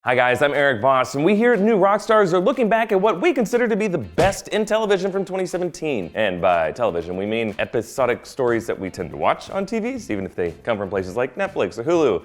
Hi guys, I'm Eric Voss, and we here at New Rockstars are looking back at what we consider to be the best in television from 2017. And by television, we mean episodic stories that we tend to watch on TVs, even if they come from places like Netflix or Hulu.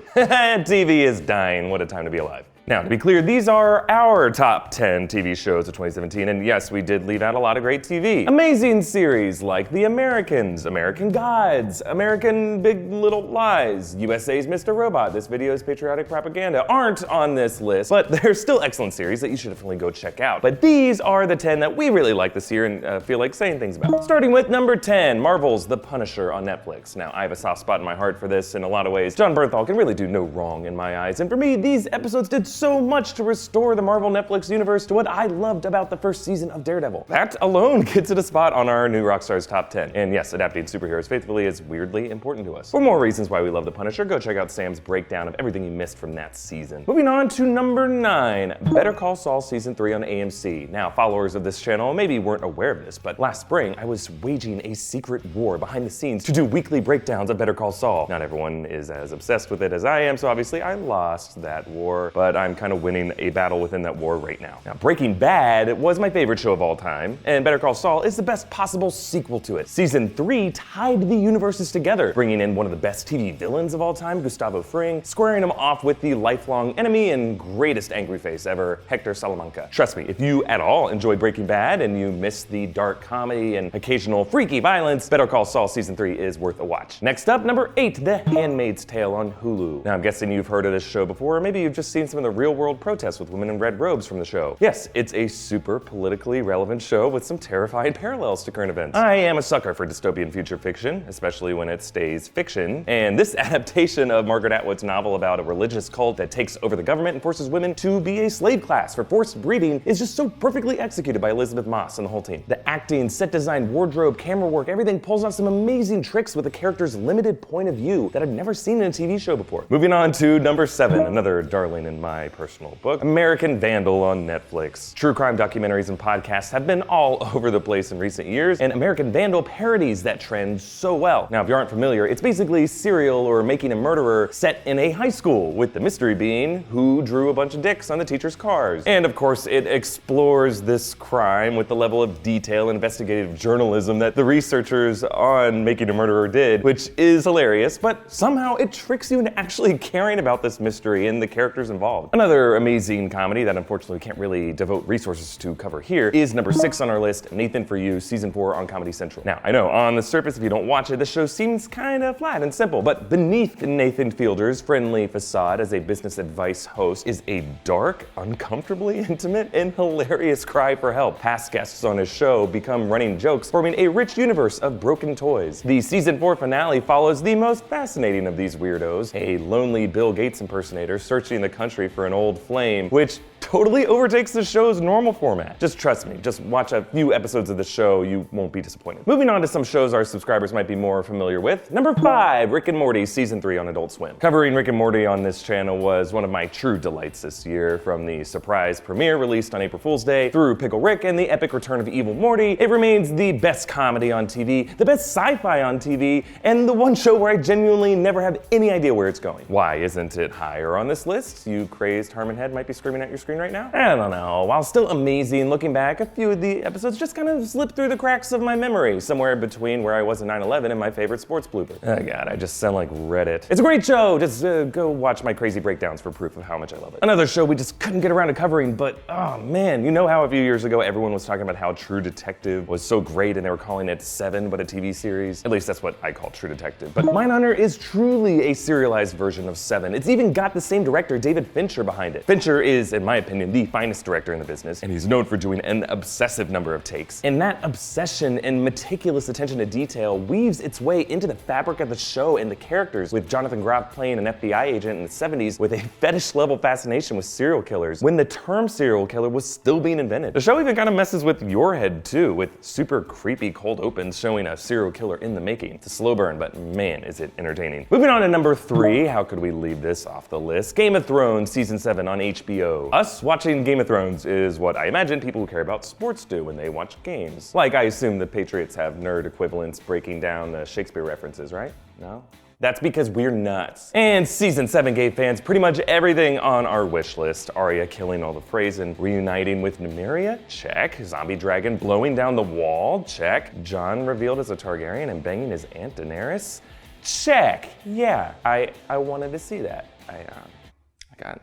TV is dying, what a time to be alive. Now, to be clear, these are our top 10 TV shows of 2017, and yes, we did leave out a lot of great TV. Amazing series like The Americans, American Gods, American Big Little Lies, USA's Mr. Robot, This Video is Patriotic Propaganda aren't on this list, but they're still excellent series that you should definitely go check out. But these are the 10 that we really like this year and feel like saying things about. Starting with number 10, Marvel's The Punisher on Netflix. Now, I have a soft spot in my heart for this in a lot of ways. Jon Bernthal can really do no wrong in my eyes, and for me, these episodes did so much to restore the Marvel Netflix universe to what I loved about the first season of Daredevil. That alone gets it a spot on our New Rockstars top 10. And yes, adapting superheroes faithfully is weirdly important to us. For more reasons why we love The Punisher, go check out Sam's breakdown of everything you missed from that season. Moving on to number 9, Better Call Saul Season 3 on AMC. Now, followers of this channel maybe weren't aware of this, but last spring I was waging a secret war behind the scenes to do weekly breakdowns of Better Call Saul. Not everyone is as obsessed with it as I am, so obviously I lost that war, but I'm kind of winning a battle within that war right now. Now, Breaking Bad was my favorite show of all time, and Better Call Saul is the best possible sequel to it. Season 3 tied the universes together, bringing in one of the best TV villains of all time, Gustavo Fring, squaring him off with the lifelong enemy and greatest angry face ever, Hector Salamanca. Trust me, if you at all enjoy Breaking Bad and you miss the dark comedy and occasional freaky violence, Better Call Saul Season 3 is worth a watch. Next up, number 8, The Handmaid's Tale on Hulu. Now, I'm guessing you've heard of this show before, or maybe you've just seen some of the real-world protests with women in red robes from the show. Yes, it's a super politically relevant show with some terrifying parallels to current events. I am a sucker for dystopian future fiction, especially when it stays fiction, and this adaptation of Margaret Atwood's novel about a religious cult that takes over the government and forces women to be a slave class for forced breeding is just so perfectly executed by Elizabeth Moss and the whole team. The acting, set design, wardrobe, camera work, everything pulls off some amazing tricks with the character's limited point of view that I've never seen in a TV show before. Moving on to number 7, another darling in my personal book, American Vandal on Netflix. True crime documentaries and podcasts have been all over the place in recent years, and American Vandal parodies that trend so well. Now, if you aren't familiar, it's basically Serial or Making a Murderer set in a high school, with the mystery being who drew a bunch of dicks on the teachers' cars. And of course, it explores this crime with the level of detail and investigative journalism that the researchers on Making a Murderer did, which is hilarious, but somehow it tricks you into actually caring about this mystery and the characters involved. Another amazing comedy that unfortunately we can't really devote resources to cover here is number 6 on our list, Nathan For You, Season 4 on Comedy Central. Now, I know on the surface, if you don't watch it, the show seems kind of flat and simple, but beneath Nathan Fielder's friendly facade as a business advice host is a dark, uncomfortably intimate, and hilarious cry for help. Past guests on his show become running jokes, forming a rich universe of broken toys. The Season 4 finale follows the most fascinating of these weirdos, a lonely Bill Gates impersonator searching the country for an old flame, which totally overtakes the show's normal format. Just trust me, just watch a few episodes of the show, you won't be disappointed. Moving on to some shows our subscribers might be more familiar with. Number 5, Rick and Morty Season 3 on Adult Swim. Covering Rick and Morty on this channel was one of my true delights this year. From the surprise premiere released on April Fool's Day, through Pickle Rick and the epic return of Evil Morty, it remains the best comedy on TV, the best sci-fi on TV, and the one show where I genuinely never have any idea where it's going. Why isn't it higher on this list? You crazed Harmon head might be screaming at your screen right now? I don't know. While still amazing, looking back, a few of the episodes just kind of slipped through the cracks of my memory, somewhere between where I was in 9/11 and my favorite sports blooper. Oh god, I just sound like Reddit. It's a great show. Just go watch my crazy breakdowns for proof of how much I love it. Another show we just couldn't get around to covering, but oh man, you know how a few years ago everyone was talking about how True Detective was so great and they were calling it Seven, but a TV series? At least that's what I call True Detective. But Mindhunter is truly a serialized version of Seven. It's even got the same director, David Fincher, behind it. Fincher is, in my opinion, the finest director in the business, and he's known for doing an obsessive number of takes. And that obsession and meticulous attention to detail weaves its way into the fabric of the show and the characters, with Jonathan Groff playing an FBI agent in the 70s with a fetish-level fascination with serial killers, when the term serial killer was still being invented. The show even kind of messes with your head too, with super creepy cold opens showing a serial killer in the making. It's a slow burn, but man, is it entertaining. Moving on to number 3, how could we leave this off the list? Game of Thrones Season 7 on HBO. Us watching Game of Thrones is what I imagine people who care about sports do when they watch games. Like, I assume the Patriots have nerd equivalents breaking down the Shakespeare references, right? No? That's because we're nuts. And season 7 gave fans pretty much everything on our wish list. Arya killing all the Freys and reuniting with Nymeria? Check. Zombie dragon blowing down the wall? Check. Jon revealed as a Targaryen and banging his aunt Daenerys? Check. Yeah, I wanted to see that.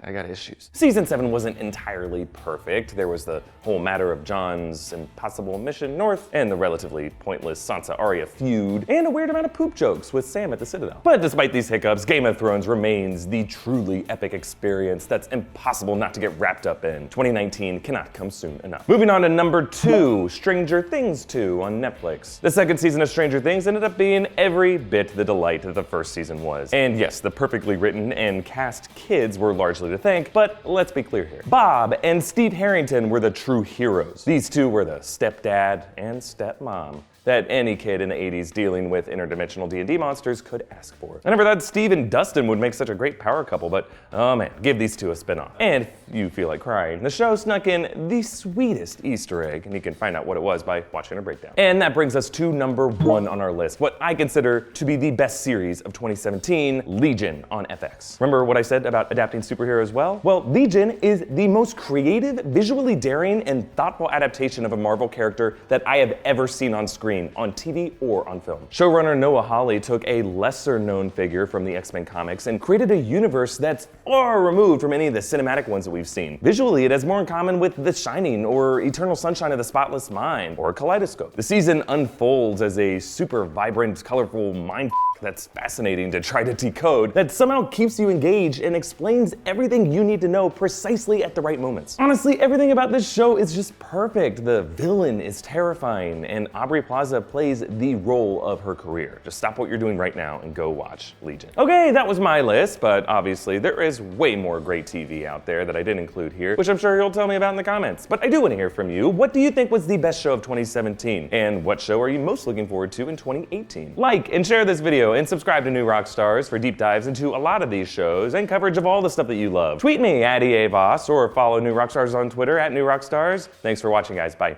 I got issues. Season 7 wasn't entirely perfect. There was the whole matter of Jon's impossible mission north, and the relatively pointless Sansa-Arya feud, and a weird amount of poop jokes with Sam at the Citadel. But despite these hiccups, Game of Thrones remains the truly epic experience that's impossible not to get wrapped up in. 2019 cannot come soon enough. Moving on to number 2, Stranger Things 2 on Netflix. The second season of Stranger Things ended up being every bit the delight that the first season was. And yes, the perfectly written and cast kids were largely to thank, but let's be clear here. Bob and Steve Harrington were the true heroes. These two were the stepdad and stepmom that any kid in the 80s dealing with interdimensional D&D monsters could ask for. I never thought Steve and Dustin would make such a great power couple, but oh man, give these two a spin-off. And if you feel like crying, the show snuck in the sweetest Easter egg, and you can find out what it was by watching a breakdown. And that brings us to number 1 on our list, what I consider to be the best series of 2017, Legion on FX. Remember what I said about adapting superheroes well? Well, Legion is the most creative, visually daring, and thoughtful adaptation of a Marvel character that I have ever seen on screen, on TV or on film. Showrunner Noah Hawley took a lesser-known figure from the X-Men comics and created a universe that's far removed from any of the cinematic ones that we've seen. Visually, it has more in common with The Shining or Eternal Sunshine of the Spotless Mind or Kaleidoscope. The season unfolds as a super vibrant, colorful mind that's fascinating to try to decode, that somehow keeps you engaged and explains everything you need to know precisely at the right moments. Honestly, everything about this show is just perfect. The villain is terrifying, and Aubrey Plaza plays the role of her career. Just stop what you're doing right now and go watch Legion. Okay, that was my list, but obviously there is way more great TV out there that I didn't include here, which I'm sure you'll tell me about in the comments. But I do want to hear from you. What do you think was the best show of 2017? And what show are you most looking forward to in 2018? Like and share this video and subscribe to New Rockstars for deep dives into a lot of these shows and coverage of all the stuff that you love. Tweet me at EAVOS or follow New Rockstars on Twitter at New Rockstars. Thanks for watching, guys. Bye.